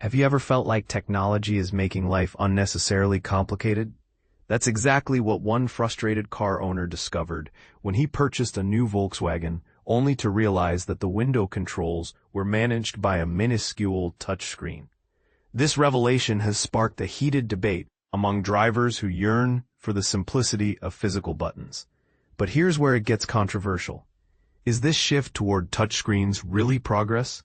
Have you ever felt like technology is making life unnecessarily complicated? That's exactly what one frustrated car owner discovered when he purchased a new Volkswagen, only to realize that the window controls were managed by a minuscule touchscreen. This revelation has sparked a heated debate among drivers who yearn for the simplicity of physical buttons. But here's where it gets controversial. Is this shift toward touchscreens really progress?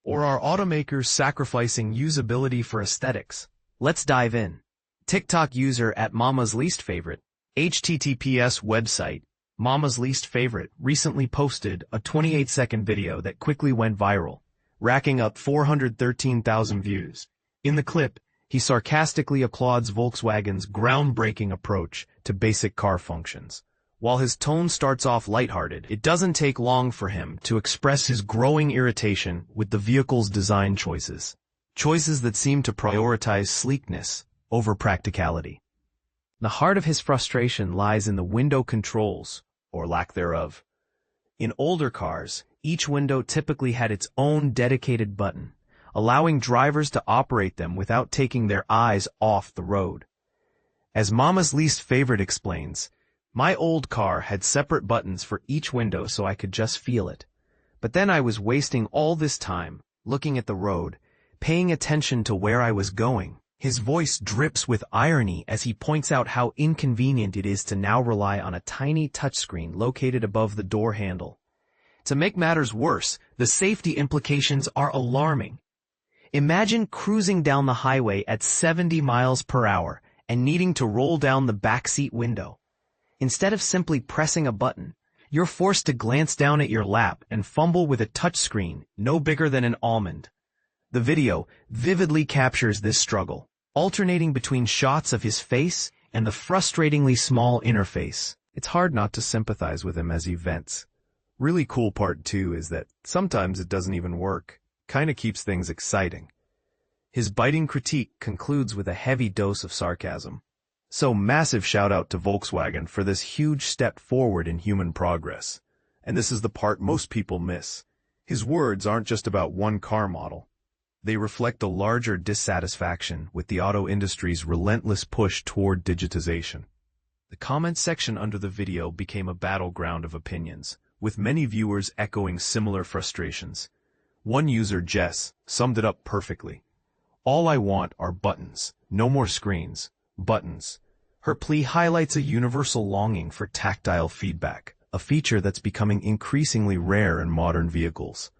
Or are automakers sacrificing usability for aesthetics? Let's dive in. TikTok user at Mama's Least Favorite, HTTPS website, Mama's Least Favorite, recently posted a 28-second video that quickly went viral, racking up 413,000 views. In the clip, he sarcastically applauds Volkswagen's groundbreaking approach to basic car functions. While his tone starts off lighthearted, it doesn't take long for him to express his growing irritation with the vehicle's design choices. Choices that seem to prioritize sleekness over practicality. The heart of his frustration lies in the window controls, or lack thereof. In older cars, each window typically had its own dedicated button, allowing drivers to operate them without taking their eyes off the road. As Mama's Least Favorite explains, my old car had separate buttons for each window so I could just feel it. But then I was wasting all this time, looking at the road, paying attention to where I was going. His voice drips with irony as he points out how inconvenient it is to now rely on a tiny touchscreen located above the door handle. To make matters worse, the safety implications are alarming. Imagine cruising down the highway at 70 miles per hour and needing to roll down the backseat window. Instead of simply pressing a button, you're forced to glance down at your lap and fumble with a touchscreen no bigger than an almond. The video vividly captures this struggle, alternating between shots of his face and the frustratingly small interface. It's hard not to sympathize with him as he vents. Really cool part too is that sometimes it doesn't even work. Kinda keeps things exciting. His biting critique concludes with a heavy dose of sarcasm. So massive shout out to Volkswagen for this huge step forward in human progress. And this is the part most people miss. His words aren't just about one car model. They reflect a larger dissatisfaction with the auto industry's relentless push toward digitization. The comment section under the video became a battleground of opinions, with many viewers echoing similar frustrations. One user, Jess, summed it up perfectly. All I want are buttons, no more screens, buttons. Her plea highlights a universal longing for tactile feedback, a feature that's becoming increasingly rare in modern vehicles.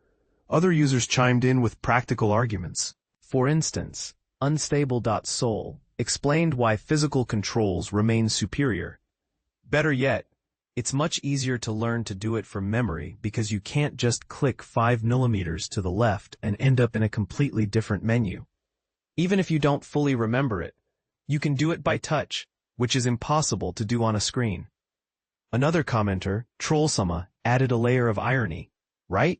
Other users chimed in with practical arguments. For instance, Unstable.Soul explained why physical controls remain superior. Better yet, it's much easier to learn to do it from memory because you can't just click 5 millimeters to the left and end up in a completely different menu. Even if you don't fully remember it, you can do it by touch, which is impossible to do on a screen. Another commenter, Trollsama, added a layer of irony. Right?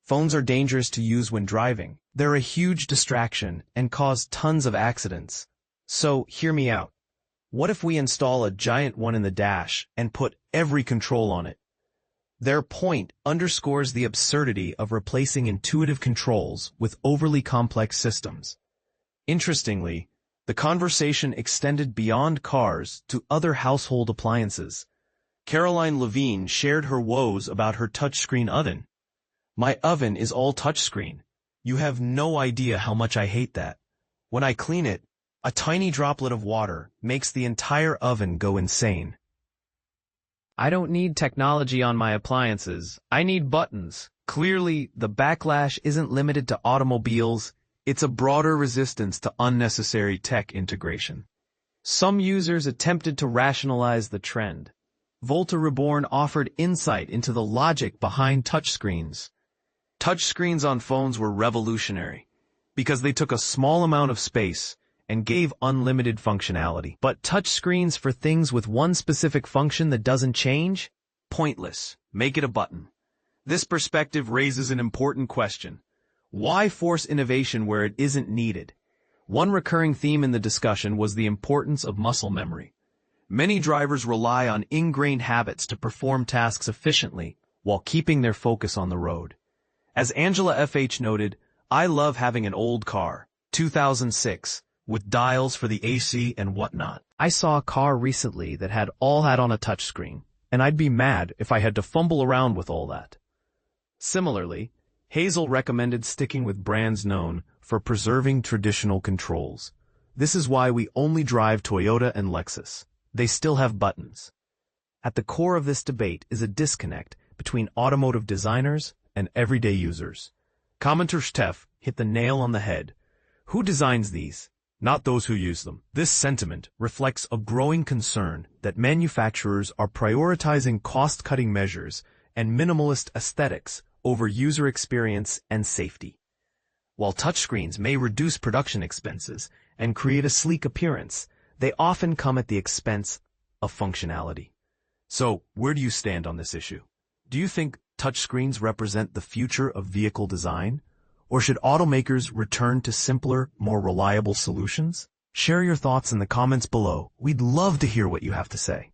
Phones are dangerous to use when driving. They're a huge distraction and cause tons of accidents. So, hear me out. What if we install a giant one in the dash and put every control on it? Their point underscores the absurdity of replacing intuitive controls with overly complex systems. Interestingly, the conversation extended beyond cars to other household appliances. Caroline Levine shared her woes about her touchscreen oven. My oven is all touchscreen. You have no idea how much I hate that. When I clean it, a tiny droplet of water makes the entire oven go insane. I don't need technology on my appliances. I need buttons. Clearly, the backlash isn't limited to automobiles. It's a broader resistance to unnecessary tech integration. Some users attempted to rationalize the trend. Volta Reborn offered insight into the logic behind touchscreens. Touchscreens on phones were revolutionary because they took a small amount of space and gave unlimited functionality. But touchscreens for things with one specific function that doesn't change? Pointless. Make it a button. This perspective raises an important question. Why force innovation where it isn't needed? One recurring theme in the discussion was the importance of muscle memory. Many drivers rely on ingrained habits to perform tasks efficiently while keeping their focus on the road. As Angela FH noted, I love having an old car. 2006, with dials for the AC and whatnot. I saw a car recently that had on a touchscreen, and I'd be mad if I had to fumble around with all that. Similarly, Hazel recommended sticking with brands known for preserving traditional controls. This is why we only drive Toyota and Lexus. They still have buttons. At the core of this debate is a disconnect between automotive designers and everyday users. Commenter Steph hit the nail on the head. Who designs these? Not those who use them. This sentiment reflects a growing concern that manufacturers are prioritizing cost-cutting measures and minimalist aesthetics over user experience and safety. While touchscreens may reduce production expenses and create a sleek appearance, they often come at the expense of functionality. So, where do you stand on this issue? Do you think touchscreens represent the future of vehicle design? Or should automakers return to simpler, more reliable solutions? Share your thoughts in the comments below. We'd love to hear what you have to say.